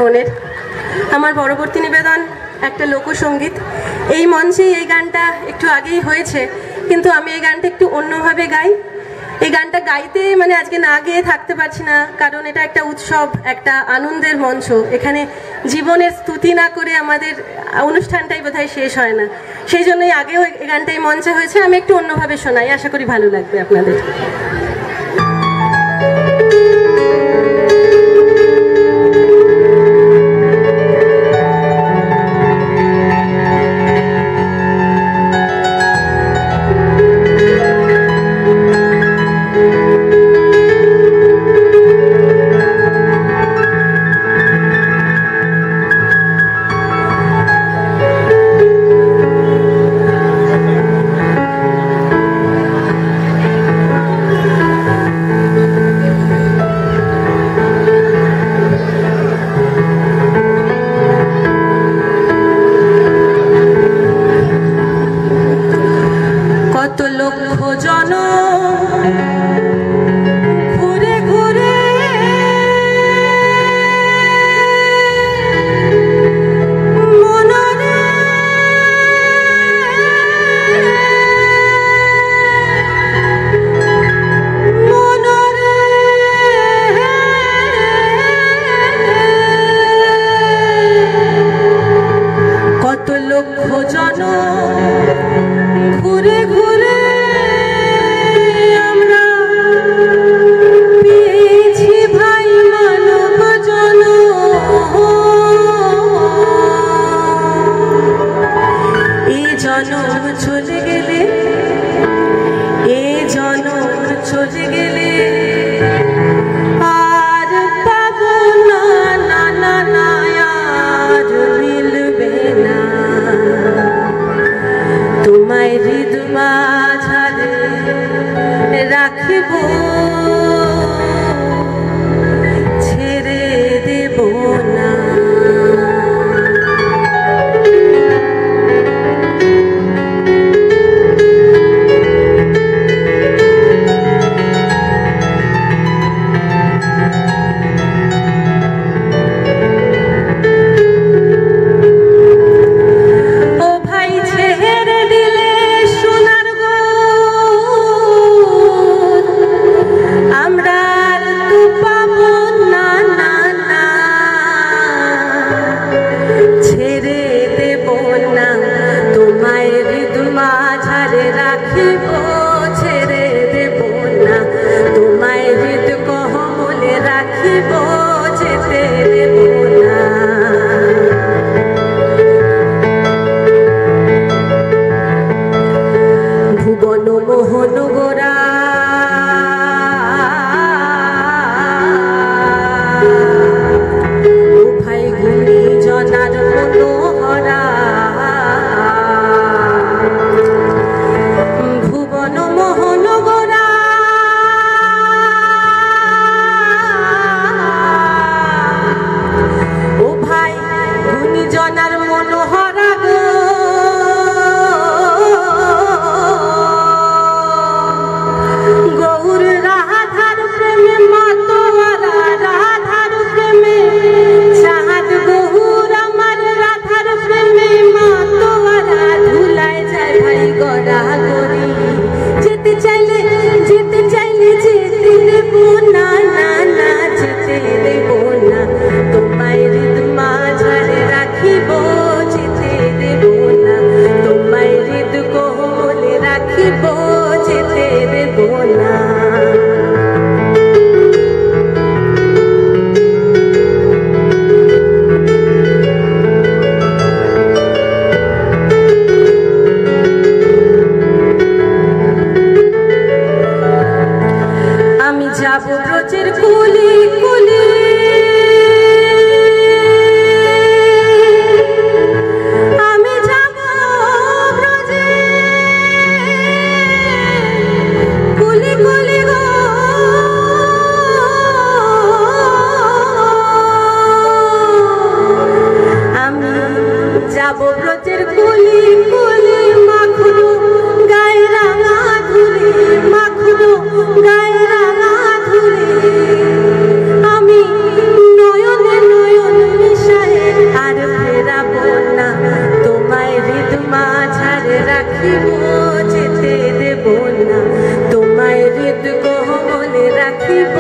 মনের আমার পরবর্তী নিবেদন একটা লোকসঙ্গীত। এই মঞ্চে এই গানটা একটু আগেই হয়েছে, কিন্তু আমি এই গানটা একটু অন্যভাবে গাই। এই গানটা গাইতে মানে আজকে না গেয়ে থাকতে পারছি না, কারণ এটা একটা উৎসব, একটা আনন্দের মঞ্চ। এখানে জীবনের স্তুতি না করে আমাদের অনুষ্ঠানটাই বোধহয় শেষ হয় না। সেই জন্যই আগেও এই গানটাই মঞ্চে হয়েছে। আমি একটু অন্যভাবে শোনাই, আশা করি ভালো লাগবে আপনাদের। কত লক্ষ জন ঘুরে ঘুরে মনরে মনরে কত লক্ষ জন ঘুরে ঘুরে আমরা পেয়েছি ভাই মানব জন। এই জনম চলে গেলে, এই জনম চলে গেলে আর পাবো না, না না না, আর মিলবে না। তোমায় হৃদয় মাঝারে রাখিব, ছেড়ে দেব না। ভুবন মোহন গোরা ও ভাই গুণী জনার মনোহরা, ভুবন মোহন গোরা ও ভাই গুণী জনার মনোহরা গো। গৌর রাধার প্রেমে মাতোয়ারা, রাধার প্রেমে চাঁদ গৌর আমার রাধার প্রেমে মাতোয়ারা। ধুলায় যায় ভাই গড়া গড়ি, যেতে চাইলে যেতে চাইলে যেতে দেব না, না না যেতে দেব না। তোমায় হৃদয় মাঝারে রাখিব, যেতে দেব না। তোমায় হৃদয় কোমলে রাখিব, যেতে দেব না। আমি যাব ব্রজের কুলি কুলি, আমি যাব ব্রজের কুলি কুলি গো। আমি যাব ব্রজের কুলি কুলি, মাখলো গায়ে রাঙা ধুলি, মাখলো গায়ে রাঙা ধুলি। আমি নয়নে নয়ন রাখিব